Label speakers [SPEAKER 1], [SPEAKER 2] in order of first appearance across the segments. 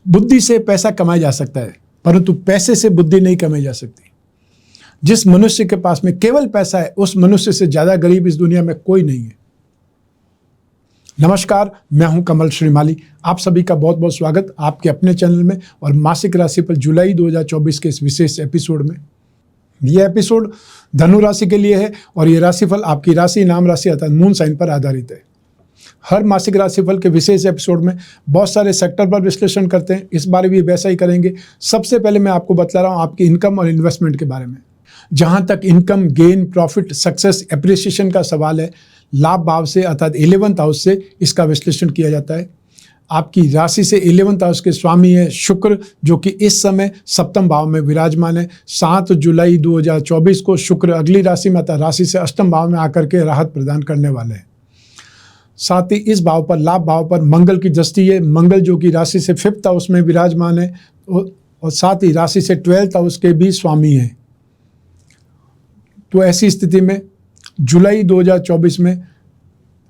[SPEAKER 1] बुद्धि से पैसा कमाया जा सकता है, परंतु पैसे से बुद्धि नहीं कमाई जा सकती। जिस मनुष्य के पास में केवल पैसा है, उस मनुष्य से ज्यादा गरीब इस दुनिया में कोई नहीं है। नमस्कार, मैं हूं कमल श्रीमाली। आप सभी का बहुत बहुत स्वागत आपके अपने चैनल में और मासिक राशिफल जुलाई 2024 के इस विशेष एपिसोड में। यह एपिसोड धनु राशि के लिए है और यह राशिफल आपकी राशि, नाम राशि अर्थात मून साइन पर आधारित है। हर मासिक राशिफल के विशेष एपिसोड में बहुत सारे सेक्टर पर विश्लेषण करते हैं। इस बार भी वैसा ही करेंगे। सबसे पहले मैं आपको बतला रहा हूं आपकी इनकम और इन्वेस्टमेंट के बारे में। जहां तक income, gain, profit, success, appreciation का सवाल है, लाभ भाव से अर्थात 11th हाउस से इसका विश्लेषण किया जाता है। आपकी राशि से 11th हाउस के स्वामी है शुक्र, जो कि इस समय सप्तम भाव में विराजमान है। 7 जुलाई 2024 को शुक्र अगली राशि में अर्थात राशि से अष्टम भाव में आकर के राहत प्रदान करने वाले हैं। साथ ही इस भाव पर, लाभ भाव पर मंगल की दृष्टि है। मंगल जो कि राशि से 5th हाउस में विराजमान है और साथ ही राशि से 12th हाउस के भी स्वामी हैं। तो ऐसी स्थिति में जुलाई 2024 में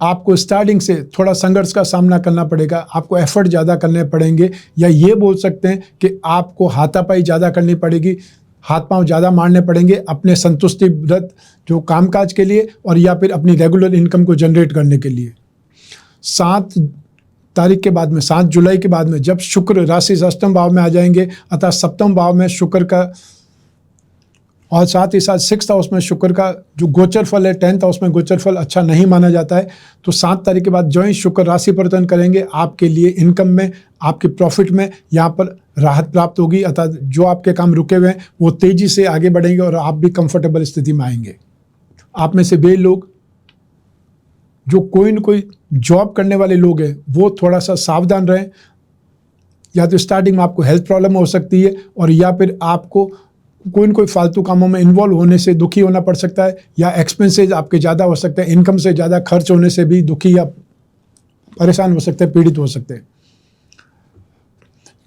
[SPEAKER 1] आपको स्टार्टिंग से थोड़ा संघर्ष का सामना करना पड़ेगा। आपको एफर्ट ज़्यादा करने पड़ेंगे, या ये बोल सकते हैं कि आपको हाथापाई ज़्यादा करनी पड़ेगी, हाथ पांव ज़्यादा मारने पड़ेंगे अपने संतुष्टि व्रत जो कामकाज के लिए और या फिर अपनी रेगुलर इनकम को जनरेट करने के लिए। 7 तारीख के बाद में, 7 जुलाई के बाद में जब शुक्र राशि से अष्टम भाव में आ जाएंगे अर्थात सप्तम भाव में शुक्र का और साथ ही साथ 6th हाउस में शुक्र का जो गोचर फल है, 10th हाउस में गोचर फल अच्छा नहीं माना जाता है। तो 7 तारीख के बाद जो ही शुक्र राशि परिवर्तन करेंगे, आपके लिए इनकम में, आपके प्रॉफिट में यहाँ पर राहत प्राप्त होगी अर्थात जो आपके काम रुके हुए हैं वो तेजी से आगे बढ़ेंगे और आप भी कंफर्टेबल स्थिति में आएंगे। आप में से वे लोग जो कोई न कोई जॉब करने वाले लोग हैं वो थोड़ा सा सावधान रहें। या तो स्टार्टिंग में आपको हेल्थ प्रॉब्लम हो सकती है और या फिर आपको कोई न कोई फालतू कामों में इन्वॉल्व होने से दुखी होना पड़ सकता है, या एक्सपेंसेज आपके ज़्यादा हो सकते हैं, इनकम से ज़्यादा खर्च होने से भी दुखी या परेशान हो सकते हैं, पीड़ित हो सकते हैं।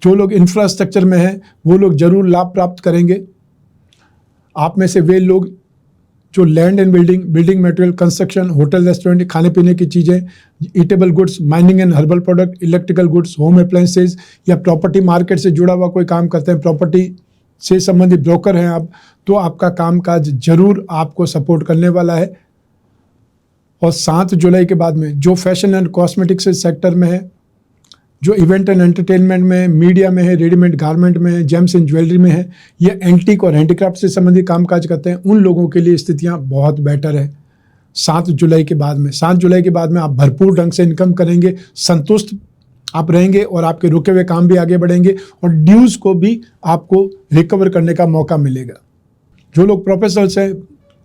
[SPEAKER 1] जो लोग इंफ्रास्ट्रक्चर में हैं वो लोग जरूर लाभ प्राप्त करेंगे। आप में से वे लोग जो land and building material, construction, hotel, restaurant, खाने पीने की चीज़ें, eatable goods, mining and herbal product, electrical goods, home appliances या प्रॉपर्टी मार्केट से जुड़ा हुआ कोई काम करते हैं, प्रॉपर्टी से संबंधित ब्रोकर हैं आप, तो आपका कामकाज जरूर आपको सपोर्ट करने वाला है। और 7 जुलाई के बाद में जो फैशन एंड कॉस्मेटिक्स सेक्टर में है, जो इवेंट एंड एंटरटेनमेंट में, मीडिया में है, रेडीमेड गारमेंट में है, जेम्स एंड ज्वेलरी में है, या एंटीक और हैंडीक्राफ्ट से संबंधित कामकाज करते हैं, उन लोगों के लिए स्थितियां बहुत बेटर है 7 जुलाई के बाद में। 7 जुलाई के बाद में आप भरपूर ढंग से इनकम करेंगे, संतुष्ट आप रहेंगे और आपके रुके हुए काम भी आगे बढ़ेंगे और ड्यूज को भी आपको रिकवर करने का मौका मिलेगा। जो लोग प्रोफेशनल्स हैं,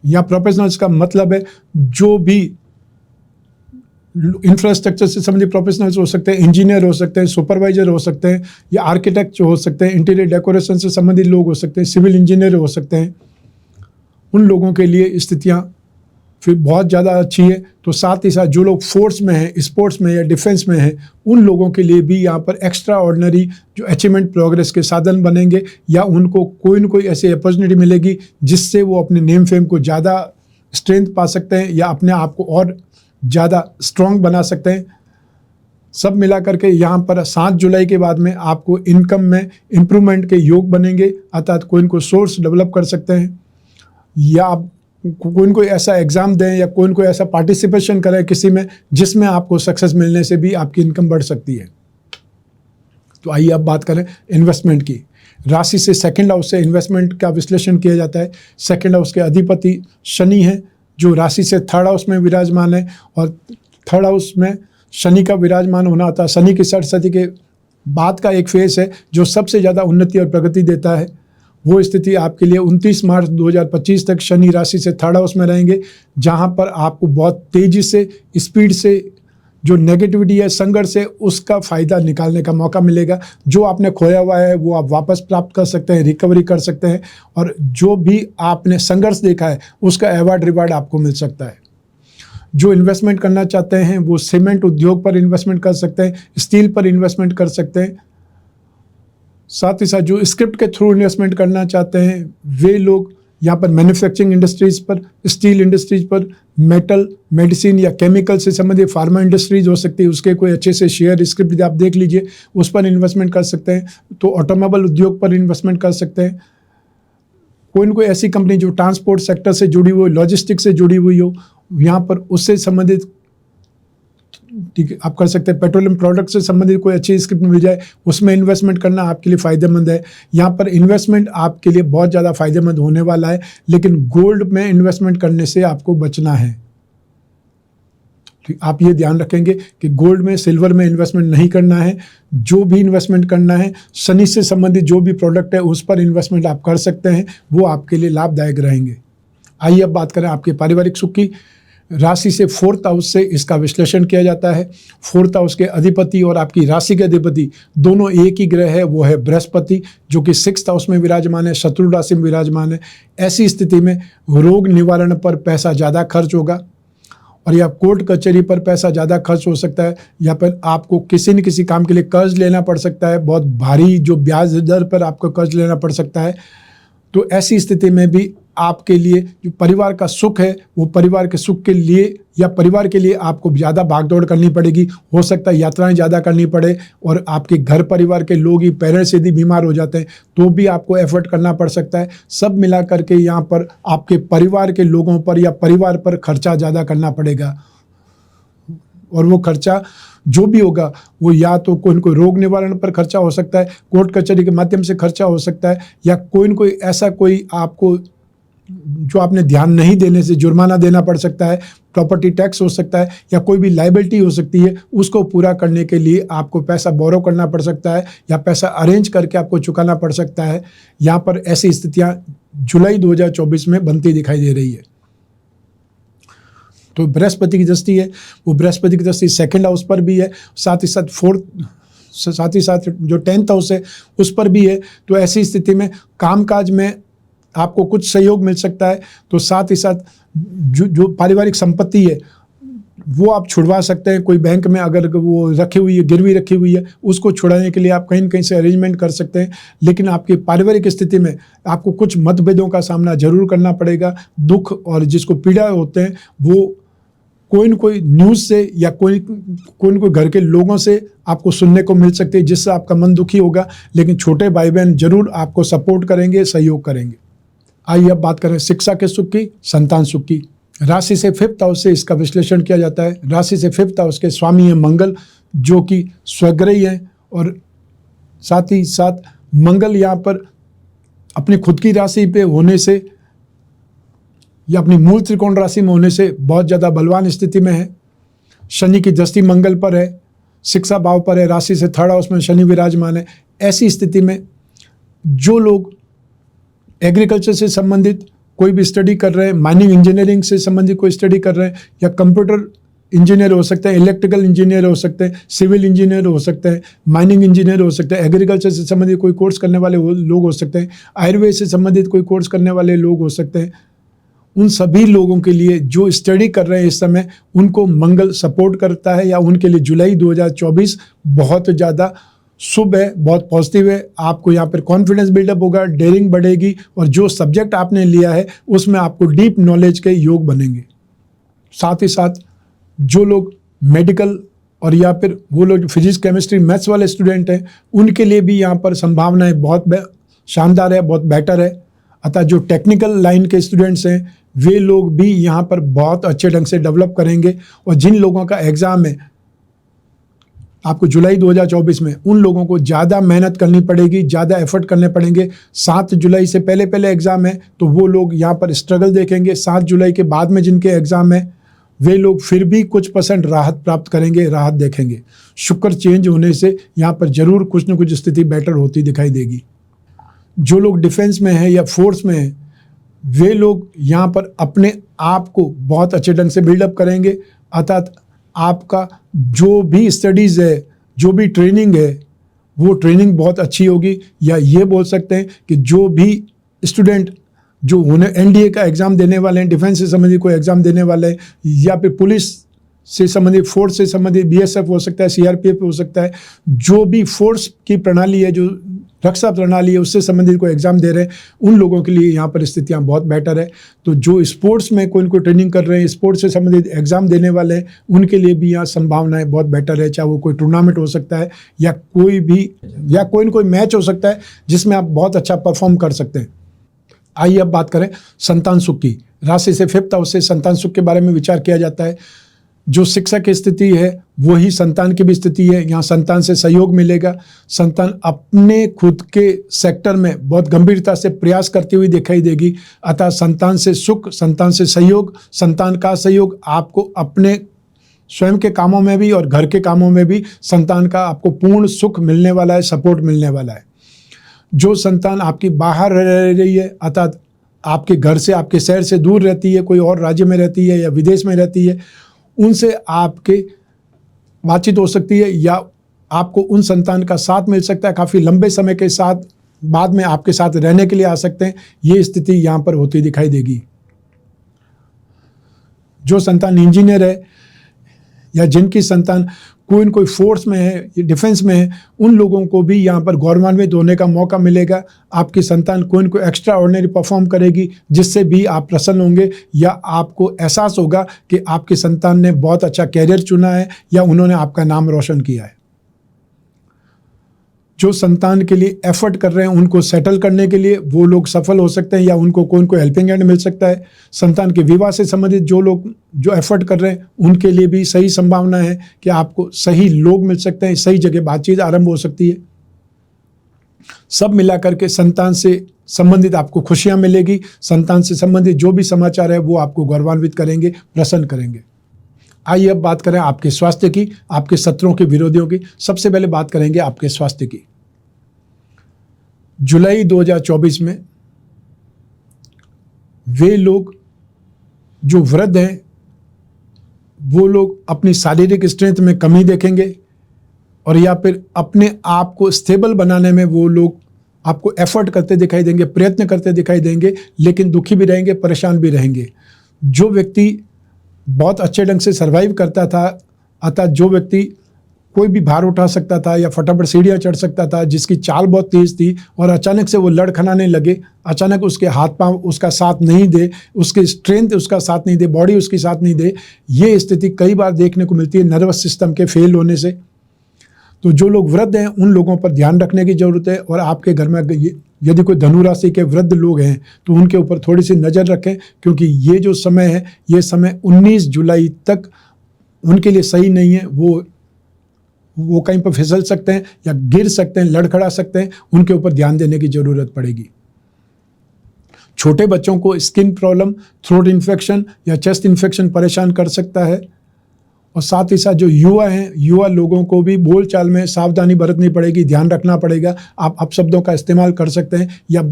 [SPEAKER 1] या प्रोफेशनल्स का मतलब है जो भी इंफ्रास्ट्रक्चर से संबंधित प्रोफेशनल्स हो सकते हैं, इंजीनियर हो सकते हैं, सुपरवाइजर हो सकते हैं, या आर्किटेक्ट हो सकते हैं, इंटीरियर डेकोरेशन से संबंधित लोग हो सकते हैं, सिविल इंजीनियर हो सकते हैं, उन लोगों के लिए स्थितियाँ फिर बहुत ज़्यादा अच्छी है। तो साथ ही साथ जो लोग फोर्स में हैं, स्पोर्ट्स में या डिफेंस में हैं, उन लोगों के लिए भी यहाँ पर एक्स्ट्रा ऑर्डिनरी जो अचीवमेंट, प्रोग्रेस के साधन बनेंगे, या उनको कोई न कोई ऐसी अपॉर्चुनिटी मिलेगी जिससे वो अपने नेम फेम को ज़्यादा स्ट्रेंथ पा सकते हैं या अपने आप को और ज़्यादा स्ट्रॉन्ग बना सकते हैं। सब मिला करके यहाँ पर 7 जुलाई के बाद में आपको इनकम में इम्प्रूवमेंट के योग बनेंगे अर्थात कोई न कोई सोर्स डेवलप कर सकते हैं, या आप कोई न कोई ऐसा एग्ज़ाम दें या कोई न कोई ऐसा पार्टिसिपेशन करें किसी में जिसमें आपको सक्सेस मिलने से भी आपकी इनकम बढ़ सकती है। तो आइए अब बात करें इन्वेस्टमेंट की। राशि से 2nd हाउस से इन्वेस्टमेंट का विश्लेषण किया जाता है। 2nd हाउस के अधिपति शनि हैं जो राशि से 3rd हाउस में विराजमान है, और 3rd हाउस में शनि का विराजमान होना होता है शनि की सरस्वती के बाद का एक फेस है जो सबसे ज़्यादा उन्नति और प्रगति देता है। वो स्थिति आपके लिए 29 मार्च 2025 तक शनि राशि से 3rd हाउस में रहेंगे, जहां पर आपको बहुत तेजी से, स्पीड से जो नेगेटिविटी है, संघर्ष है, उसका फ़ायदा निकालने का मौका मिलेगा। जो आपने खोया हुआ है वो आप वापस प्राप्त कर सकते हैं, रिकवरी कर सकते हैं, और जो भी आपने संघर्ष देखा है उसका अवार्ड रिवार्ड आपको मिल सकता है। जो इन्वेस्टमेंट करना चाहते हैं वो सीमेंट उद्योग पर इन्वेस्टमेंट कर सकते हैं, स्टील पर इन्वेस्टमेंट कर सकते हैं। साथ ही साथ जो स्क्रिप्ट के थ्रू इन्वेस्टमेंट करना चाहते हैं वे लोग यहाँ पर मैन्युफैक्चरिंग इंडस्ट्रीज पर, स्टील इंडस्ट्रीज पर, मेटल, मेडिसिन या केमिकल से संबंधित फार्मा इंडस्ट्रीज हो सकती है, उसके कोई अच्छे से शेयर स्क्रिप्ट आप देख लीजिए, उस पर इन्वेस्टमेंट कर सकते हैं। तो ऑटोमोबाइल उद्योग पर इन्वेस्टमेंट कर सकते हैं। कोई न कोई ऐसी कंपनी जो ट्रांसपोर्ट सेक्टर से जुड़ी हुई, लॉजिस्टिक्स से जुड़ी हुई हो, यहाँ पर उससे संबंधित ठीक है आप कर सकते हैं। पेट्रोलियम प्रोडक्ट से संबंधित कोई अच्छी स्क्रिप्ट मिल जाए, उसमें इन्वेस्टमेंट करना आपके लिए फ़ायदेमंद है। यहाँ पर इन्वेस्टमेंट आपके लिए बहुत ज़्यादा फ़ायदेमंद होने वाला है, लेकिन गोल्ड में इन्वेस्टमेंट करने से आपको बचना है। आप ये ध्यान रखेंगे कि गोल्ड में, सिल्वर में इन्वेस्टमेंट नहीं करना है। जो भी इन्वेस्टमेंट करना है, शनि से संबंधित जो भी प्रोडक्ट है उस पर इन्वेस्टमेंट आप कर सकते हैं, वो आपके लिए लाभदायक रहेंगे। आइए अब बात करें आपके पारिवारिक सुख की। राशि से 4th हाउस से इसका विश्लेषण किया जाता है। 4th हाउस के अधिपति और आपकी राशि के अधिपति दोनों एक ही ग्रह है, वो है बृहस्पति, जो कि 6th हाउस में विराजमान है, शत्रु राशि में विराजमान है। ऐसी स्थिति में रोग निवारण पर पैसा ज़्यादा खर्च होगा, और या कोर्ट कचहरी पर पैसा ज़्यादा खर्च हो सकता है, या फिर आपको किसी न किसी काम के लिए कर्ज लेना पड़ सकता है, बहुत भारी जो ब्याज दर पर आपको कर्ज लेना पड़ सकता है। तो ऐसी स्थिति में भी आपके लिए जो परिवार का सुख है, वो परिवार के सुख के लिए या परिवार के लिए आपको ज़्यादा भागदौड़ करनी पड़ेगी। हो सकता है यात्राएं ज़्यादा करनी पड़े, और आपके घर परिवार के लोग ही पेरेंट्स यदि बीमार हो जाते हैं तो भी आपको एफर्ट करना पड़ सकता है। सब मिला करके यहाँ पर आपके परिवार के लोगों पर या परिवार पर खर्चा ज़्यादा करना पड़ेगा, और वो खर्चा जो भी होगा वो या तो कोई न कोई रोग निवारण पर खर्चा हो सकता है, कोर्ट कचहरी के माध्यम से खर्चा हो सकता है, या कोई न कोई ऐसा कोई आपको जो आपने ध्यान नहीं देने से जुर्माना देना पड़ सकता है, प्रॉपर्टी टैक्स हो सकता है, या कोई भी लाइबिलिटी हो सकती है, उसको पूरा करने के लिए आपको पैसा बोरो करना पड़ सकता है, या पैसा अरेंज करके आपको चुकाना पड़ सकता है। यहाँ पर ऐसी स्थितियाँ जुलाई 2024 में बनती दिखाई दे रही है। तो बृहस्पति की दृष्टि है, वो बृहस्पति की दृष्टि 2nd हाउस पर भी है, साथ ही साथ जो 10th हाउस है उस पर भी है। तो ऐसी स्थिति में कामकाज में आपको कुछ सहयोग मिल सकता है। तो साथ ही साथ जो पारिवारिक संपत्ति है वो आप छुड़वा सकते हैं। कोई बैंक में अगर वो रखी हुई है, गिरवी रखी हुई है, उसको छुड़ाने के लिए आप कहीं न कहीं से अरेंजमेंट कर सकते हैं। लेकिन आपकी पारिवारिक स्थिति में आपको कुछ मतभेदों का सामना जरूर करना पड़ेगा। दुख और जिसको पीड़ा होते हैं वो कोई न कोई न्यूज़ से या कोई न कोई घर के लोगों से आपको सुनने को मिल सकती है, जिससे आपका मन दुखी होगा। लेकिन छोटे भाई बहन जरूर आपको सपोर्ट करेंगे, सहयोग करेंगे। आइए अब बात करें शिक्षा के सुख की, संतान सुख की। राशि से 5th हाउस से इसका विश्लेषण किया जाता है। राशि से 5th हाउस के स्वामी हैं मंगल, जो कि स्वग्रही हैं, और साथ ही साथ मंगल यहाँ पर अपनी खुद की राशि पे होने से या अपनी मूल त्रिकोण राशि में होने से बहुत ज़्यादा बलवान स्थिति में है। शनि की दृष्टि मंगल पर है, शिक्षा भाव पर है, राशि से 3rd हाउस में शनि विराजमान है। ऐसी स्थिति में जो लोग एग्रीकल्चर से संबंधित कोई भी स्टडी कर रहे हैं, माइनिंग इंजीनियरिंग से संबंधित कोई स्टडी कर रहे हैं, या कंप्यूटर इंजीनियर हो सकते हैं, इलेक्ट्रिकल इंजीनियर हो सकते हैं, सिविल इंजीनियर हो सकते हैं, माइनिंग इंजीनियर हो सकते हैं, एग्रीकल्चर से संबंधित कोई कोर्स करने वाले लोग हो सकते हैं, आयुर्वेद से संबंधित कोई कोर्स करने वाले लोग हो सकते हैं। उन सभी लोगों के लिए जो स्टडी कर रहे हैं इस समय, उनको मंगल सपोर्ट करता है, या उनके लिए जुलाई 2024 बहुत ज़्यादा शुभ है, बहुत पॉजिटिव है। आपको यहाँ पर कॉन्फिडेंस बिल्डअप होगा, डेयरिंग बढ़ेगी, और जो सब्जेक्ट आपने लिया है उसमें आपको डीप नॉलेज के योग बनेंगे। साथ ही साथ जो लोग मेडिकल और या फिर वो लोग फिजिक्स, केमिस्ट्री, मैथ्स वाले स्टूडेंट हैं, उनके लिए भी यहाँ पर संभावनाएं बहुत शानदार है, बहुत बेटर है। अतः जो टेक्निकल लाइन के स्टूडेंट्स हैं वे लोग भी यहाँ पर बहुत अच्छे ढंग से डेवलप करेंगे। और जिन लोगों का एग्ज़ाम है आपको जुलाई 2024 में, उन लोगों को ज़्यादा मेहनत करनी पड़ेगी, ज़्यादा एफर्ट करने पड़ेंगे। 7 जुलाई से पहले एग्ज़ाम है तो वो लोग यहाँ पर स्ट्रगल देखेंगे। 7 जुलाई के बाद में जिनके एग्ज़ाम है वे लोग फिर भी कुछ % राहत प्राप्त करेंगे, राहत देखेंगे। शुक्र चेंज होने से यहाँ पर जरूर कुछ न कुछ स्थिति बेटर होती दिखाई देगी। जो लोग डिफेंस में हैं या फोर्स में हैं वे लोग यहाँ पर अपने आप को बहुत अच्छे ढंग से बिल्डअप करेंगे। अर्थात आपका जो भी स्टडीज़ है, जो भी ट्रेनिंग है, वो ट्रेनिंग बहुत अच्छी होगी। या ये बोल सकते हैं कि जो भी स्टूडेंट जो उन्हें एनडीए का एग्ज़ाम देने वाले हैं, डिफेंस से संबंधित कोई एग्ज़ाम देने वाले हैं, या फिर पुलिस से संबंधित, फोर्स से संबंधित, बीएसएफ हो सकता है, सीआरपीएफ हो सकता है, जो भी फोर्स की प्रणाली है, जो रक्षा प्रणाली है उससे संबंधित कोई एग्जाम दे रहे हैं, उन लोगों के लिए यहाँ पर स्थितियाँ बहुत बेटर है। तो जो स्पोर्ट्स में कोई ट्रेनिंग कर रहे हैं, स्पोर्ट्स से संबंधित एग्जाम देने वाले हैं, उनके लिए भी यहाँ संभावनाएं बहुत बेटर है। चाहे वो कोई टूर्नामेंट हो सकता है या कोई मैच हो सकता है जिसमें आप बहुत अच्छा परफॉर्म कर सकते हैं। आइए अब बात करें संतान सुख की। राशि से 5th हाउस से संतान सुख के बारे में विचार किया जाता है। जो शिक्षा की स्थिति है वही संतान की भी स्थिति है। यहाँ संतान से सहयोग मिलेगा। संतान अपने खुद के सेक्टर में बहुत गंभीरता से प्रयास करती हुई दिखाई देगी। अतः संतान से सुख, संतान से सहयोग, संतान का सहयोग आपको अपने स्वयं के कामों में भी और घर के कामों में भी संतान का आपको पूर्ण सुख मिलने वाला है, सपोर्ट मिलने वाला है। जो संतान आपकी बाहर रह रही है, अर्थात आपके घर से, आपके शहर से दूर रहती है, कोई और राज्य में रहती है या विदेश में रहती है, उनसे आपके बातचीत हो सकती है या आपको उन संतान का साथ मिल सकता है। काफ़ी लंबे समय के साथ बाद में आपके साथ रहने के लिए आ सकते हैं। ये स्थिति यहाँ पर होती दिखाई देगी। जो संतान इंजीनियर है या जिनकी संतान कोई न कोई फोर्स में है, डिफेंस में है, उन लोगों को भी यहाँ पर गौरवान्वित होने का मौका मिलेगा। आपकी संतान कोई न कोई एक्स्ट्रा ऑर्डिनरी परफॉर्म करेगी जिससे भी आप प्रसन्न होंगे या आपको एहसास होगा कि आपकी संतान ने बहुत अच्छा कैरियर चुना है या उन्होंने आपका नाम रोशन किया है। जो संतान के लिए एफर्ट कर रहे हैं उनको सेटल करने के लिए वो लोग सफल हो सकते हैं या उनको कोई न कोई हेल्पिंग हैंड मिल सकता है। संतान के विवाह से संबंधित जो लोग जो एफर्ट कर रहे हैं उनके लिए भी सही संभावना है कि आपको सही लोग मिल सकते हैं, सही जगह बातचीत आरंभ हो सकती है। सब मिलाकर के संतान से संबंधित आपको खुशियां मिलेगी। संतान से संबंधित जो भी समाचार है वो आपको गौरवान्वित करेंगे, प्रसन्न करेंगे। आइए अब बात करें आपके स्वास्थ्य की, आपके शत्रुओं के विरोधियों की। सबसे पहले बात करेंगे आपके स्वास्थ्य की। जुलाई 2024 में वे लोग जो वृद्ध हैं वो लोग अपनी शारीरिक स्ट्रेंथ में कमी देखेंगे और या फिर अपने आप को स्टेबल बनाने में वो लोग आपको एफर्ट करते दिखाई देंगे, प्रयत्न करते दिखाई देंगे, लेकिन दुखी भी रहेंगे, परेशान भी रहेंगे। जो व्यक्ति बहुत अच्छे ढंग से सर्वाइव करता था, अतः जो व्यक्ति कोई भी भार उठा सकता था या फटाफट सीढ़ियाँ चढ़ सकता था, जिसकी चाल बहुत तेज़ थी और अचानक से वो लड़खड़ाने लगे, अचानक उसके हाथ पांव उसका साथ नहीं दे, उसकी स्ट्रेंथ उसका साथ नहीं दे, बॉडी उसकी साथ नहीं दे, ये स्थिति कई बार देखने को मिलती है नर्वस सिस्टम के फेल होने से। तो जो लोग वृद्ध हैं उन लोगों पर ध्यान रखने की ज़रूरत है और आपके घर में यदि कोई धनु राशि के वृद्ध लोग हैं तो उनके ऊपर थोड़ी सी नज़र रखें, क्योंकि ये जो समय है ये समय 19 जुलाई तक उनके लिए सही नहीं है। वो कहीं पर फिसल सकते हैं या गिर सकते हैं, लड़खड़ा सकते हैं, उनके ऊपर ध्यान देने की ज़रूरत पड़ेगी। छोटे बच्चों को स्किन प्रॉब्लम, थ्रोट इन्फेक्शन या चेस्ट इन्फेक्शन परेशान कर सकता है। और साथ ही साथ जो युवा हैं, युवा लोगों को भी बोलचाल में सावधानी बरतनी पड़ेगी, ध्यान रखना पड़ेगा। आप अपशब्दों का इस्तेमाल कर सकते हैं या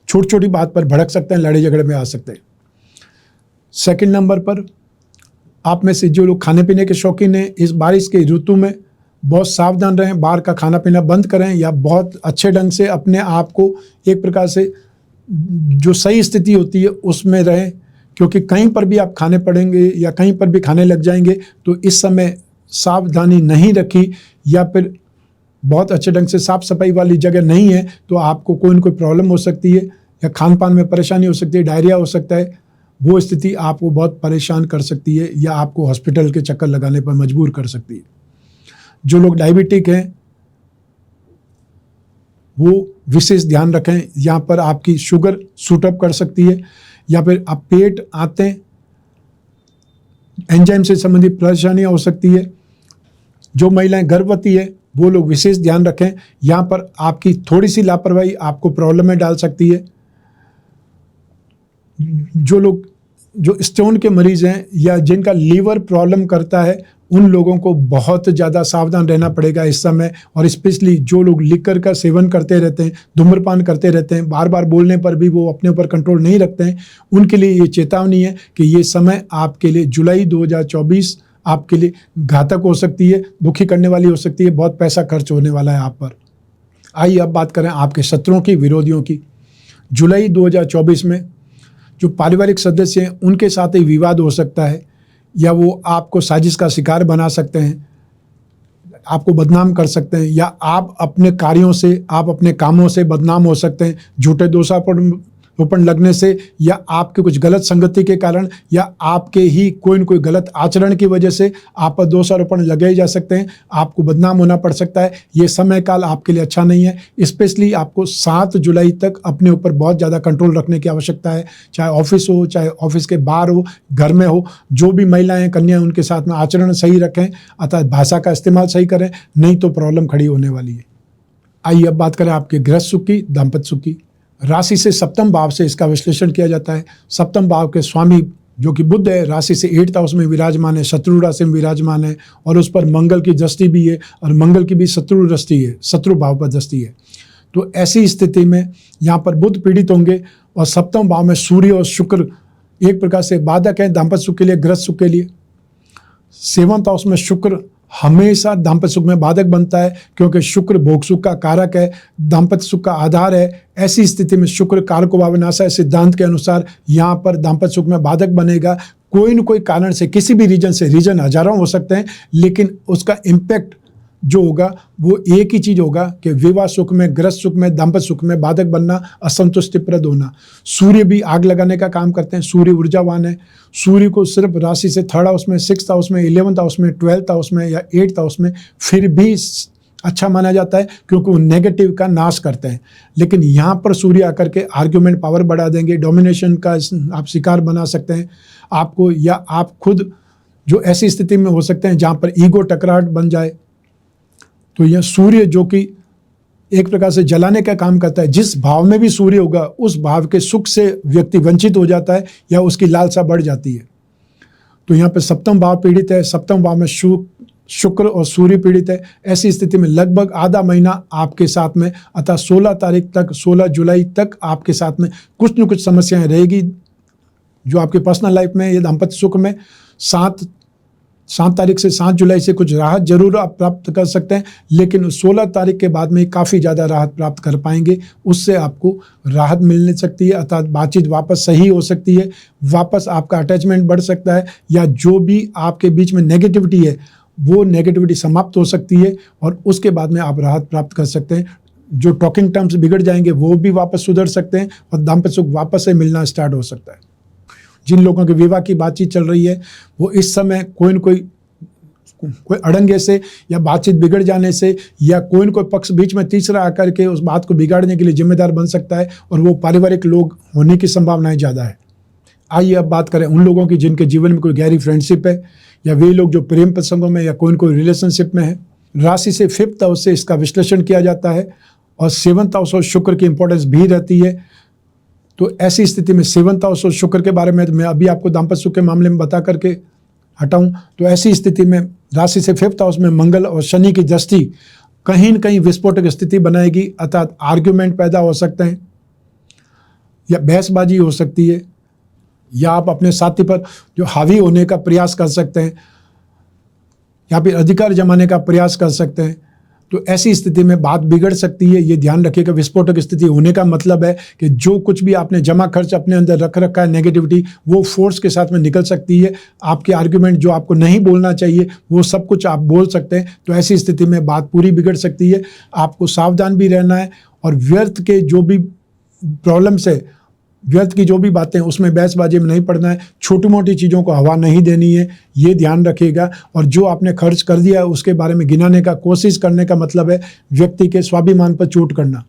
[SPEAKER 1] छोटी छोटी बात पर भड़क सकते हैं, लड़ाई झगड़े में आ सकते हैं। सेकंड नंबर पर आप में से जो लोग खाने पीने के शौकीन हैं, इस बारिश के ऋतु में बहुत सावधान रहें, बाहर का खाना पीना बंद करें या बहुत अच्छे ढंग से अपने आप को एक प्रकार से जो सही स्थिति होती है उसमें रहें, क्योंकि कहीं पर भी आप खाने पड़ेंगे या कहीं पर भी खाने लग जाएंगे तो इस समय सावधानी नहीं रखी या फिर बहुत अच्छे ढंग से साफ सफाई वाली जगह नहीं है तो आपको कोई न कोई प्रॉब्लम हो सकती है या खान पान में परेशानी हो सकती है, डायरिया हो सकता है। वो स्थिति आपको बहुत परेशान कर सकती है या आपको हॉस्पिटल के चक्कर लगाने पर मजबूर कर सकती है। जो लोग डायबिटिक हैं वो विशेष ध्यान रखें, यहाँ पर आपकी शुगर शूटअप कर सकती है या फिर आप पेट आते एंजाइम से संबंधित परेशानियाँ हो सकती है। जो महिलाएं गर्भवती है वो लोग विशेष ध्यान रखें, यहाँ पर आपकी थोड़ी सी लापरवाही आपको प्रॉब्लम में डाल सकती है। जो लोग जो स्टोन के मरीज हैं या जिनका लीवर प्रॉब्लम करता है उन लोगों को बहुत ज़्यादा सावधान रहना पड़ेगा इस समय। और स्पेशली जो लोग लिकर का सेवन करते रहते हैं, धूम्रपान करते रहते हैं, बार बार बोलने पर भी वो अपने ऊपर कंट्रोल नहीं रखते हैं, उनके लिए ये चेतावनी है कि ये समय आपके लिए जुलाई 2024 आपके लिए घातक हो सकती है, दुखी करने वाली हो सकती है, बहुत पैसा खर्च होने वाला है आप पर। आइए अब बात करें आपके शत्रुओं की, विरोधियों की। जुलाई 2024 में जो पारिवारिक सदस्य हैं उनके साथ ही विवाद हो सकता है या वो आपको साजिश का शिकार बना सकते हैं। आपको बदनाम कर सकते हैं, या आप अपने कार्यों से, आप अपने कामों से बदनाम हो सकते हैं, झूठे दोषारोपण लगने से, या आपके कुछ गलत संगति के कारण, या आपके ही कोई न कोई गलत आचरण की वजह से आप पर दोषारोपण लगाए जा सकते हैं, आपको बदनाम होना पड़ सकता है। ये समय काल आपके लिए अच्छा नहीं है। स्पेशली आपको 7 जुलाई तक अपने ऊपर बहुत ज़्यादा कंट्रोल रखने की आवश्यकता है, चाहे ऑफिस हो, चाहे ऑफिस के बाहर हो, घर में हो। जो भी महिलाएं, कन्या, उनके साथ में आचरण सही रखें, अर्थात भाषा का इस्तेमाल सही करें, नहीं तो प्रॉब्लम खड़ी होने वाली है। आइए अब बात करें आपके गृहस्थ सुख की, दाम्पत्य सुख की। राशि से सप्तम भाव से इसका विश्लेषण किया जाता है। सप्तम भाव के स्वामी जो कि बुध है, राशि से 8th हाउस में विराजमान है, शत्रु राशि में विराजमान है, और उस पर मंगल की दृष्टि भी है, और मंगल की भी शत्रु दृष्टि है, शत्रु भाव पर दृष्टि है। तो ऐसी स्थिति में यहाँ पर बुध पीड़ित होंगे, और सप्तम भाव में सूर्य और शुक्र एक प्रकार से बाधक है दाम्पत्य सुख के लिए, गृहस्थ सुख के लिए। 7th हाउस में शुक्र हमेशा दाम्पत्य सुख में बाधक बनता है, क्योंकि शुक्र भोग सुख का कारक है, दाम्पत्य सुख का आधार है। ऐसी स्थिति में शुक्र कारको भावनाशा सिद्धांत के अनुसार यहाँ पर दाम्पत्य सुख में बाधक बनेगा। कोई न कोई कारण से, किसी भी रीजन हजारों हो सकते हैं, लेकिन उसका इम्पैक्ट जो होगा वो एक ही चीज होगा कि विवाह सुख में, गृहस्थ सुख में, दाम्पत्य सुख में बाधक बनना, असंतुष्टिप्रद होना। सूर्य भी आग लगाने का काम करते हैं, सूर्य ऊर्जावान है। सूर्य को सिर्फ राशि से 3rd हाउस में, 6th हाउस में, 11th हाउस में, 12th हाउस में या 8th हाउस में फिर भी अच्छा माना जाता है, क्योंकि वो नेगेटिव का नाश करते हैं। लेकिन यहाँ पर सूर्य आकर के आर्ग्यूमेंट पावर बढ़ा देंगे, डोमिनेशन का आप शिकार बना सकते हैं आपको, या आप खुद जो ऐसी स्थिति में हो सकते हैं जहाँ पर ईगो टकराहट बन जाए। तो यह सूर्य जो कि एक प्रकार से जलाने का काम करता है, जिस भाव में भी सूर्य होगा उस भाव के सुख से व्यक्ति वंचित हो जाता है, या उसकी लालसा बढ़ जाती है। तो यहाँ पे सप्तम भाव पीड़ित है, सप्तम भाव में शुक्र और सूर्य पीड़ित है। ऐसी स्थिति में लगभग आधा महीना आपके साथ में, अतः 16 तारीख तक, 16 जुलाई तक आपके साथ में कुछ न कुछ समस्याएं रहेगी, जो आपके पर्सनल लाइफ में या दाम्पत्य सुख में। 7 तारीख से 7 जुलाई से कुछ राहत जरूर आप प्राप्त कर सकते हैं, लेकिन 16 तारीख के बाद में काफ़ी ज़्यादा राहत प्राप्त कर पाएंगे। उससे आपको राहत मिलने सकती है, अर्थात बातचीत वापस सही हो सकती है, वापस आपका अटैचमेंट बढ़ सकता है, या जो भी आपके बीच में नेगेटिविटी है वो नेगेटिविटी समाप्त हो सकती है, और उसके बाद में आप राहत प्राप्त कर सकते हैं। जो टॉकिंग टर्म्स बिगड़ जाएंगे वो भी वापस सुधर सकते हैं, और दाम्पत्य सुख वापस से मिलना स्टार्ट हो सकता है। जिन लोगों के विवाह की बातचीत चल रही है वो इस समय कोई न कोई अड़ंगे से, या बातचीत बिगड़ जाने से, या कोई न कोई पक्ष बीच में तीसरा आकर के उस बात को बिगाड़ने के लिए जिम्मेदार बन सकता है, और वो पारिवारिक लोग होने की संभावनाएं ज़्यादा है। आइए अब बात करें उन लोगों की जिनके जीवन में कोई गहरी फ्रेंडशिप है, या वे लोग जो प्रेम प्रसंगों में या कोई न कोई रिलेशनशिप में है। राशि से 5th हाउस से इसका विश्लेषण किया जाता है, और 7th हाउस और शुक्र की इंपॉर्टेंस भी रहती है। तो ऐसी स्थिति में 7th हाउस और शुक्र के बारे में मैं अभी आपको दाम्पत्य सुख के मामले में बता करके हटाऊं, तो ऐसी स्थिति में राशि से 5th हाउस में मंगल और शनि की दृष्टि कहीं न कहीं विस्फोटक स्थिति बनाएगी, अर्थात आर्ग्यूमेंट पैदा हो सकते हैं, या बहसबाजी हो सकती है, या आप अपने साथी पर जो हावी होने का प्रयास कर सकते हैं, या फिर अधिकार जमाने का प्रयास कर सकते हैं। तो ऐसी स्थिति में बात बिगड़ सकती है, ये ध्यान रखिएगा। विस्फोटक स्थिति होने का मतलब है कि जो कुछ भी आपने जमा खर्च अपने अंदर रख रखा है नेगेटिविटी, वो फोर्स के साथ में निकल सकती है। आपके आर्ग्यूमेंट जो आपको नहीं बोलना चाहिए वो सब कुछ आप बोल सकते हैं। तो ऐसी स्थिति में बात पूरी बिगड़ सकती है। आपको सावधान भी रहना है, और व्यर्थ के जो भी प्रॉब्लम्स है, व्यर्थ की जो भी बातें उसमें बहसबाजी में नहीं पड़ना है। छोटी मोटी चीज़ों को हवा नहीं देनी है, ये ध्यान रखिएगा। और जो आपने खर्च कर दिया है उसके बारे में गिनाने का कोशिश करने का मतलब है व्यक्ति के स्वाभिमान पर चोट करना।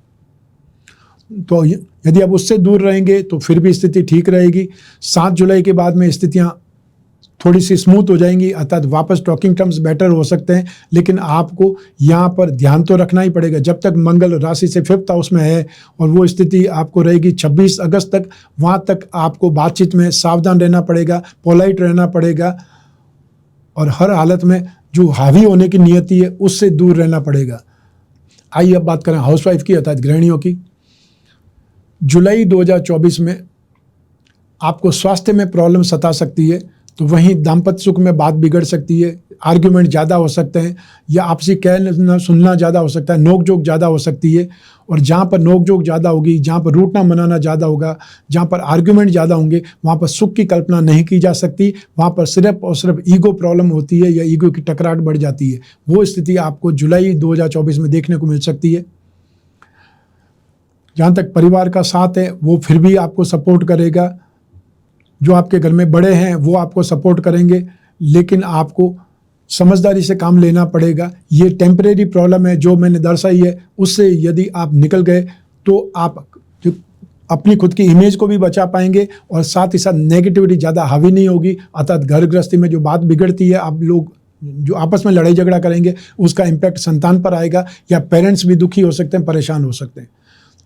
[SPEAKER 1] तो यदि आप उससे दूर रहेंगे तो फिर भी स्थिति ठीक रहेगी। 7 जुलाई के बाद में स्थितियाँ थोड़ी सी स्मूथ हो जाएंगी, अर्थात वापस टॉकिंग टर्म्स बेटर हो सकते हैं। लेकिन आपको यहाँ पर ध्यान तो रखना ही पड़ेगा, जब तक मंगल राशि से 5th हाउस में है और वो स्थिति आपको रहेगी 26 अगस्त तक, वहाँ तक आपको बातचीत में सावधान रहना पड़ेगा, पोलाइट रहना पड़ेगा, और हर हालत में जो हावी होने की नियति है उससे दूर रहना पड़ेगा। आइए अब बात करें हाउसवाइफ की, अर्थात गृहिणियों की। जुलाई 2024 में आपको स्वास्थ्य में प्रॉब्लम सता सकती है, तो वहीं दाम्पत्य सुख में बात बिगड़ सकती है, आर्ग्यूमेंट ज़्यादा हो सकते हैं, या आपसी कहना सुनना ज़्यादा हो सकता है, नोक झोंक ज़्यादा हो सकती है। और जहाँ पर नोक झोंक ज़्यादा होगी, जहाँ पर रूठना मनाना ज़्यादा होगा, जहाँ पर आर्ग्यूमेंट ज़्यादा होंगे, वहाँ पर सुख की कल्पना नहीं की जा सकती। वहाँ पर सिर्फ और सिर्फ ईगो प्रॉब्लम होती है या ईगो की टकराहट बढ़ जाती है। वो स्थिति आपको जुलाई 2024 में देखने को मिल सकती है। जहाँ तक परिवार का साथ है, वो फिर भी आपको सपोर्ट करेगा। जो आपके घर में बड़े हैं वो आपको सपोर्ट करेंगे, लेकिन आपको समझदारी से काम लेना पड़ेगा। ये टेम्परेरी प्रॉब्लम है जो मैंने दर्शाई है, उससे यदि आप निकल गए तो आप अपनी खुद की इमेज को भी बचा पाएंगे और साथ ही साथ नेगेटिविटी ज़्यादा हावी नहीं होगी। अर्थात घर गृहस्थी में जो बात बिगड़ती है, आप लोग जो आपस में लड़ाई झगड़ा करेंगे, उसका इम्पैक्ट संतान पर आएगा, या पेरेंट्स भी दुखी हो सकते हैं, परेशान हो सकते हैं।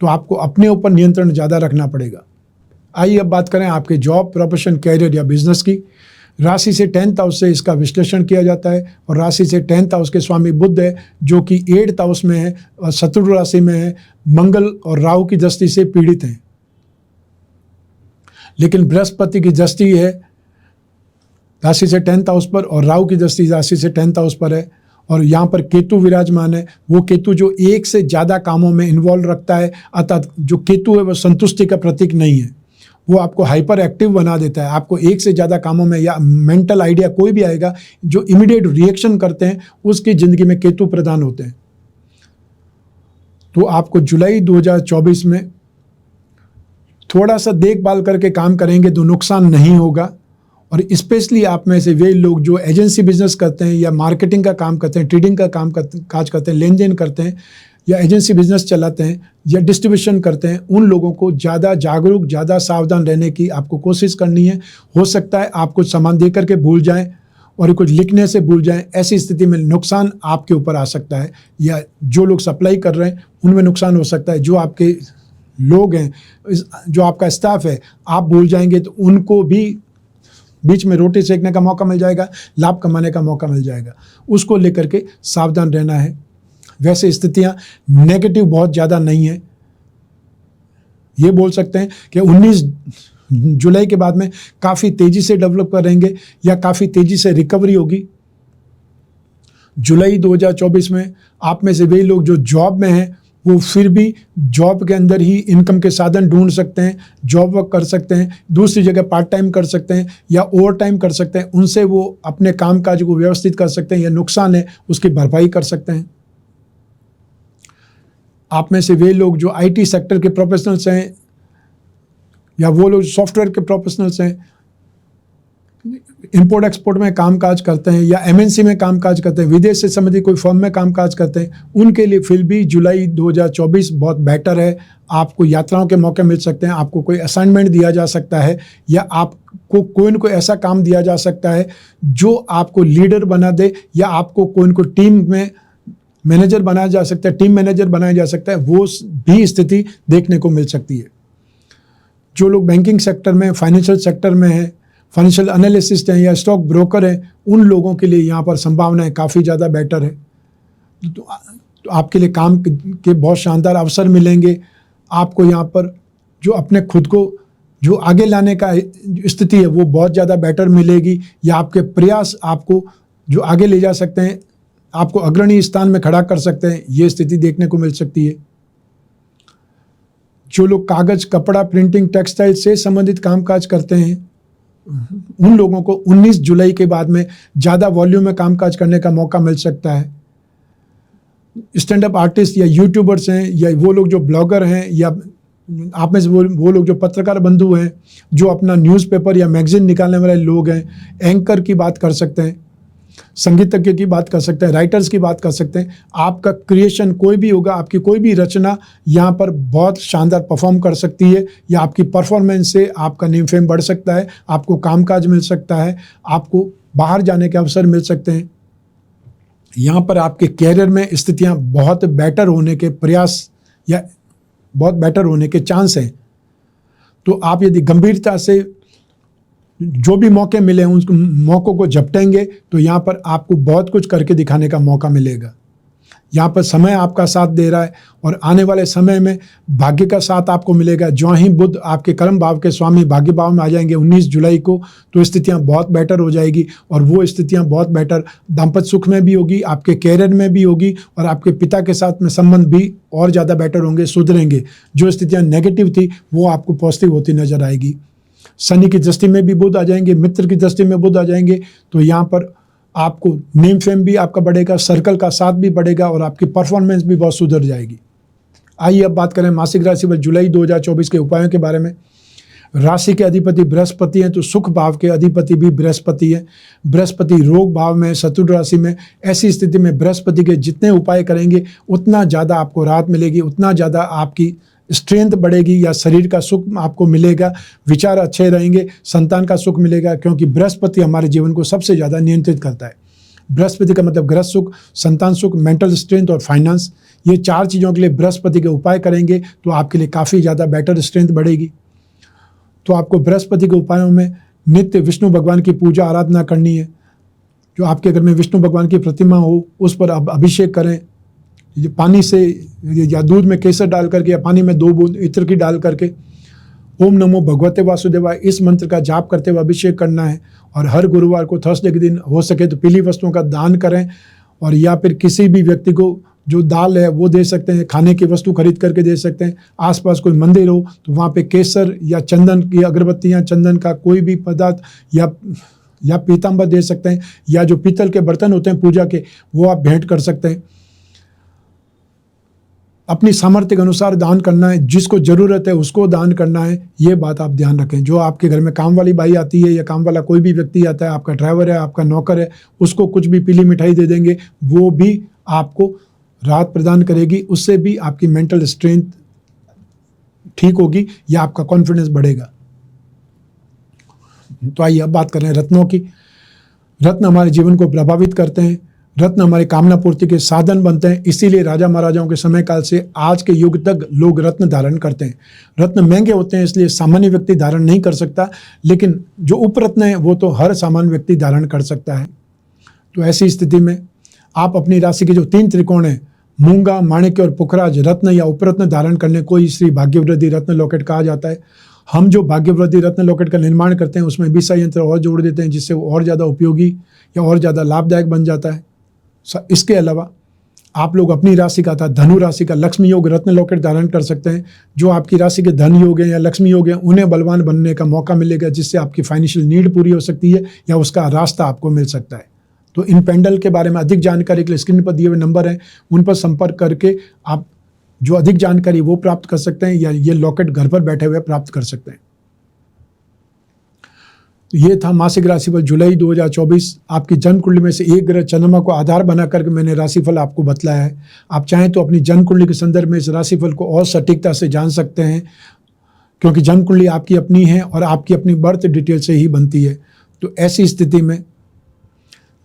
[SPEAKER 1] तो आपको अपने ऊपर नियंत्रण ज़्यादा रखना पड़ेगा। आइए अब बात करें आपके जॉब, प्रोफेशन, कैरियर या बिजनेस की। राशि से 10th हाउस से इसका विश्लेषण किया जाता है, और राशि से 10th हाउस के स्वामी बुध है, जो कि 8th हाउस में है और शत्रु राशि में है, मंगल और राहु की दृष्टि से पीड़ित हैं। लेकिन बृहस्पति की दृष्टि है राशि से 10th हाउस पर, और राहु की दृष्टि राशि से 10th हाउस पर है, और यहाँ पर केतु विराजमान है। वो केतु जो एक से ज़्यादा कामों में इन्वॉल्व रखता है, अर्थात जो केतु है वो संतुष्टि का प्रतीक नहीं है। वो आपको हाइपर एक्टिव बना देता है। आपको एक से ज़्यादा कामों में या मेंटल आइडिया कोई भी आएगा जो इमीडिएट रिएक्शन करते हैं, उसकी ज़िंदगी में केतु प्रदान होते हैं। तो आपको जुलाई 2024 में थोड़ा सा देखभाल करके काम करेंगे तो नुकसान नहीं होगा। और स्पेशली आप में से वे लोग जो एजेंसी बिजनेस करते हैं, या मार्केटिंग का काम करते हैं, ट्रेडिंग का काज करते हैं, लेन देन करते हैं, या एजेंसी बिजनेस चलाते हैं, या डिस्ट्रीब्यूशन करते हैं, उन लोगों को ज़्यादा जागरूक, ज़्यादा सावधान रहने की आपको कोशिश करनी है। हो सकता है आप कुछ सामान दे करके भूल जाएं और कुछ लिखने से भूल जाएं। ऐसी स्थिति में नुकसान आपके ऊपर आ सकता है, या जो लोग सप्लाई कर रहे हैं उनमें नुकसान हो सकता है। जो आपके लोग हैं, जो आपका स्टाफ है, आप भूल जाएंगे तो उनको भी बीच में रोटी सेकने का मौका मिल जाएगा, लाभ कमाने का मौका मिल जाएगा। उसको लेकर के सावधान रहना है। वैसे स्थितियां नेगेटिव बहुत ज़्यादा नहीं है। ये बोल सकते हैं कि 19 जुलाई के बाद में काफ़ी तेज़ी से डेवलप करेंगे, या काफ़ी तेज़ी से रिकवरी होगी। जुलाई 2024 में आप में से वे लोग जो जॉब में हैं, वो फिर भी जॉब के अंदर ही इनकम के साधन ढूंढ सकते हैं, जॉब वर्क कर सकते हैं, दूसरी जगह पार्ट टाइम कर सकते हैं, या ओवर टाइम कर सकते हैं। उनसे वो अपने कामकाज को व्यवस्थित कर सकते हैं, या नुकसान है उसकी भरपाई कर सकते हैं। आप में से वे लोग जो आईटी सेक्टर के प्रोफेशनल्स हैं, या वो लोग सॉफ्टवेयर के प्रोफेशनल्स हैं, इंपोर्ट एक्सपोर्ट में कामकाज करते हैं, या एमएनसी में कामकाज करते हैं, विदेश से संबंधित कोई फर्म में कामकाज करते हैं, उनके लिए फिर भी जुलाई 2024 बहुत बेटर है। आपको यात्राओं के मौके मिल सकते हैं, आपको कोई असाइनमेंट दिया जा सकता है, या आपको कोई न कोई ऐसा काम दिया जा सकता है जो आपको लीडर बना दे, या आपको कोई न कोई टीम में मैनेजर बनाया जा सकता है, टीम मैनेजर बनाया जा सकता है। वो भी स्थिति देखने को मिल सकती है। जो लोग बैंकिंग सेक्टर में, फाइनेंशियल सेक्टर में हैं, फाइनेंशियल एनालिसिस्ट हैं, या स्टॉक ब्रोकर हैं, उन लोगों के लिए यहाँ पर संभावनाएं काफ़ी ज़्यादा बेटर है। तो आपके लिए काम के बहुत शानदार अवसर मिलेंगे। आपको यहाँ पर जो अपने खुद को जो आगे लाने का स्थिति है वो बहुत ज़्यादा बेटर मिलेगी, या आपके प्रयास आपको जो आगे ले जा सकते हैं, आपको अग्रणी स्थान में खड़ा कर सकते हैं। ये स्थिति देखने को मिल सकती है। जो लोग कागज, कपड़ा, प्रिंटिंग, टेक्सटाइल से संबंधित कामकाज करते हैं, उन लोगों को 19 जुलाई के बाद में ज़्यादा वॉल्यूम में कामकाज करने का मौका मिल सकता है। स्टैंड अप आर्टिस्ट या यूट्यूबर्स हैं, या वो लोग जो ब्लॉगर हैं, या आप में से वो लोग जो पत्रकार बंधु हैं, जो अपना न्यूज़पेपर या मैगजीन निकालने वाले लोग हैं, एंकर की बात कर सकते हैं, संगीतज्ञ की बात कर सकते हैं, राइटर्स की बात कर सकते हैं। आपका क्रिएशन कोई भी होगा, आपकी कोई भी रचना यहाँ पर बहुत शानदार परफॉर्म कर सकती है, या आपकी परफॉर्मेंस से आपका नेम फेम बढ़ सकता है, आपको कामकाज मिल सकता है, आपको बाहर जाने के अवसर मिल सकते हैं। यहाँ पर आपके कैरियर में स्थितियाँ बहुत बेटर होने के प्रयास या बहुत बेटर होने के चांस हैं। तो आप यदि गंभीरता से जो भी मौके मिले उन मौक़ों को झपटेंगे तो यहाँ पर आपको बहुत कुछ करके दिखाने का मौका मिलेगा। यहाँ पर समय आपका साथ दे रहा है और आने वाले समय में भाग्य का साथ आपको मिलेगा। जो ही बुध आपके कर्म भाव के स्वामी भाग्य भाव में आ जाएंगे 19 जुलाई को, तो स्थितियाँ बहुत बेटर हो जाएगी और वो स्थितियाँ बहुत बेटर दाम्पत्य सुख में भी होगी, आपके कैरियर में भी होगी और आपके पिता के साथ में संबंध भी और ज़्यादा बेटर होंगे, सुधरेंगे। जो स्थितियाँ नेगेटिव थी वो आपको पॉजिटिव होती नजर आएगी। शनि की दृष्टि में भी बुध आ जाएंगे, मित्र की दृष्टि में बुध आ जाएंगे, तो यहाँ पर आपको नेम फेम भी आपका बढ़ेगा, सर्कल का साथ भी बढ़ेगा और आपकी परफॉर्मेंस भी बहुत सुधर जाएगी। आइए अब बात करें मासिक राशि पर जुलाई 2024 के उपायों के बारे में। राशि के अधिपति बृहस्पति हैं, तो सुख भाव के अधिपति भी बृहस्पति हैं। बृहस्पति रोग भाव में, शत्रु राशि में। ऐसी स्थिति में बृहस्पति के जितने उपाय करेंगे उतना ज़्यादा आपको राहत मिलेगी, उतना ज़्यादा आपकी स्ट्रेंथ बढ़ेगी या शरीर का सुख आपको मिलेगा, विचार अच्छे रहेंगे, संतान का सुख मिलेगा, क्योंकि बृहस्पति हमारे जीवन को सबसे ज़्यादा नियंत्रित करता है। बृहस्पति का मतलब गृह सुख, संतान सुख, मेंटल स्ट्रेंथ और फाइनेंस। ये 4 चीज़ों के लिए बृहस्पति के उपाय करेंगे तो आपके लिए काफ़ी ज़्यादा बेटर स्ट्रेंथ बढ़ेगी। तो आपको बृहस्पति के उपायों में नित्य विष्णु भगवान की पूजा आराधना करनी है। जो आपके घर में विष्णु भगवान की प्रतिमा हो उस पर अभिषेक करें, ये पानी से या दूध में केसर डाल करके या पानी में 2 बूंद इत्र की डाल करके ओम नमो भगवते वासुदेवाय इस मंत्र का जाप करते हुए अभिषेक करना है। और हर गुरुवार को थर्सडे के दिन हो सके तो पीली वस्तुओं का दान करें, और या फिर किसी भी व्यक्ति को जो दाल है वो दे सकते हैं, खाने की वस्तु खरीद करके दे सकते हैं। आसपास कोई मंदिर हो तो वहाँ पे केसर या चंदन की अगरबत्तियाँ, चंदन का कोई भी पदार्थ या पीताम्बर दे सकते हैं, या जो पीतल के बर्तन होते हैं पूजा के वो आप भेंट कर सकते हैं। अपनी सामर्थ्य के अनुसार दान करना है, जिसको ज़रूरत है उसको दान करना है, ये बात आप ध्यान रखें। जो आपके घर में काम वाली बाई आती है या काम वाला कोई भी व्यक्ति आता है, आपका ड्राइवर है, आपका नौकर है, उसको कुछ भी पीली मिठाई दे देंगे, वो भी आपको राहत प्रदान करेगी। उससे भी आपकी मेंटल स्ट्रेंथ ठीक होगी या आपका कॉन्फिडेंस बढ़ेगा। तो आइए अब बात करें रत्नों की। रत्न हमारे जीवन को प्रभावित करते हैं, रत्न हमारी कामना पूर्ति के साधन बनते हैं। इसीलिए राजा महाराजाओं के समय काल से आज के युग तक लोग रत्न धारण करते हैं। रत्न महंगे होते हैं इसलिए सामान्य व्यक्ति धारण नहीं कर सकता, लेकिन जो उपरत्न है वो तो हर सामान्य व्यक्ति धारण कर सकता है। तो ऐसी स्थिति में आप अपनी राशि के जो 3 त्रिकोण हैं, मूंगा, माणिक्य और पुखराज रत्न या उपरत्न धारण करने को ही श्री भाग्यवृद्धि रत्न लॉकेट कहा जाता है। हम जो भाग्यवृद्धि रत्न लॉकेट का निर्माण करते हैं उसमें बीसा यंत्र और जोड़ देते हैं, जिससे वो और ज़्यादा उपयोगी या और ज़्यादा लाभदायक बन जाता है। इसके अलावा आप लोग अपनी राशि का था धनु राशि का लक्ष्मी योग रत्न लॉकेट धारण कर सकते हैं। जो आपकी राशि के धन योग हैं या लक्ष्मी योग हैं उन्हें बलवान बनने का मौका मिलेगा, जिससे आपकी फाइनेंशियल नीड पूरी हो सकती है या उसका रास्ता आपको मिल सकता है। तो इन पेंडल के बारे में अधिक जानकारी के लिए स्क्रीन पर दिए हुए नंबर हैं, उन पर संपर्क करके आप जो अधिक जानकारी वो प्राप्त कर सकते हैं या ये लॉकेट घर पर बैठे हुए प्राप्त कर सकते हैं। ये था मासिक राशिफल जुलाई 2024। आपकी जन्म कुंडली में से एक ग्रह चंद्रमा को आधार बना करके मैंने राशिफल आपको बतलाया है। आप चाहें तो अपनी जन्म कुंडली के संदर्भ में इस राशिफल को और सटीकता से जान सकते हैं, क्योंकि जन्म कुंडली आपकी अपनी है और आपकी अपनी बर्थ डिटेल से ही बनती है। तो ऐसी स्थिति में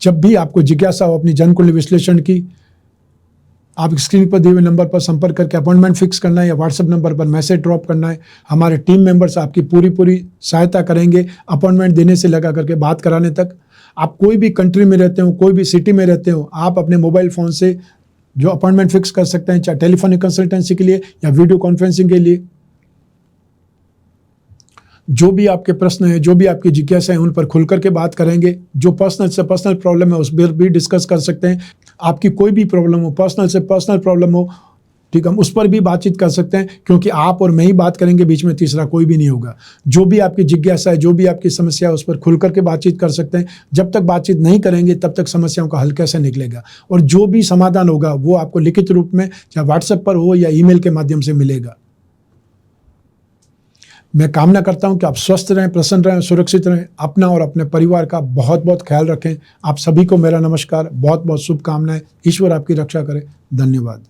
[SPEAKER 1] जब भी आपको जिज्ञासा हो अपनी जन्म कुंडली विश्लेषण की, आप स्क्रीन पर दिए हुए नंबर पर संपर्क करके अपॉइंटमेंट फिक्स करना है या व्हाट्सएप नंबर पर मैसेज ड्रॉप करना है। हमारे टीम मेंबर्स आपकी पूरी सहायता करेंगे, अपॉइंटमेंट देने से लगा करके बात कराने तक। आप कोई भी कंट्री में रहते हो, कोई भी सिटी में रहते हो, आप अपने मोबाइल फ़ोन से जो अपॉइंटमेंट फिक्स कर सकते हैं, चाहे टेलीफोनिक कंसल्टेंसी के लिए या वीडियो कॉन्फ्रेंसिंग के लिए। जो भी आपके प्रश्न हैं, जो भी आपकी जिज्ञासा है, उन पर खुल करके बात करेंगे। जो पर्सनल से पर्सनल प्रॉब्लम है उस पर भी डिस्कस कर सकते हैं। आपकी कोई भी प्रॉब्लम हो, पर्सनल से पर्सनल प्रॉब्लम हो, ठीक, हम उस पर भी बातचीत कर सकते हैं, क्योंकि आप और मैं ही बात करेंगे, बीच में तीसरा कोई भी नहीं होगा। जो भी आपकी जिज्ञासा है, जो भी आपकी समस्या है, उस पर खुल करके बातचीत कर सकते हैं। जब तक बातचीत नहीं करेंगे तब तक समस्याओं का हल कैसे निकलेगा, और जो भी समाधान होगा वो आपको लिखित रूप में चाहे व्हाट्सएप पर हो या ईमेल के माध्यम से मिलेगा। मैं कामना करता हूं कि आप स्वस्थ रहें, प्रसन्न रहें, सुरक्षित रहें। अपना और अपने परिवार का बहुत बहुत ख्याल रखें। आप सभी को मेरा नमस्कार, बहुत बहुत शुभकामनाएं। ईश्वर आपकी रक्षा करे। धन्यवाद।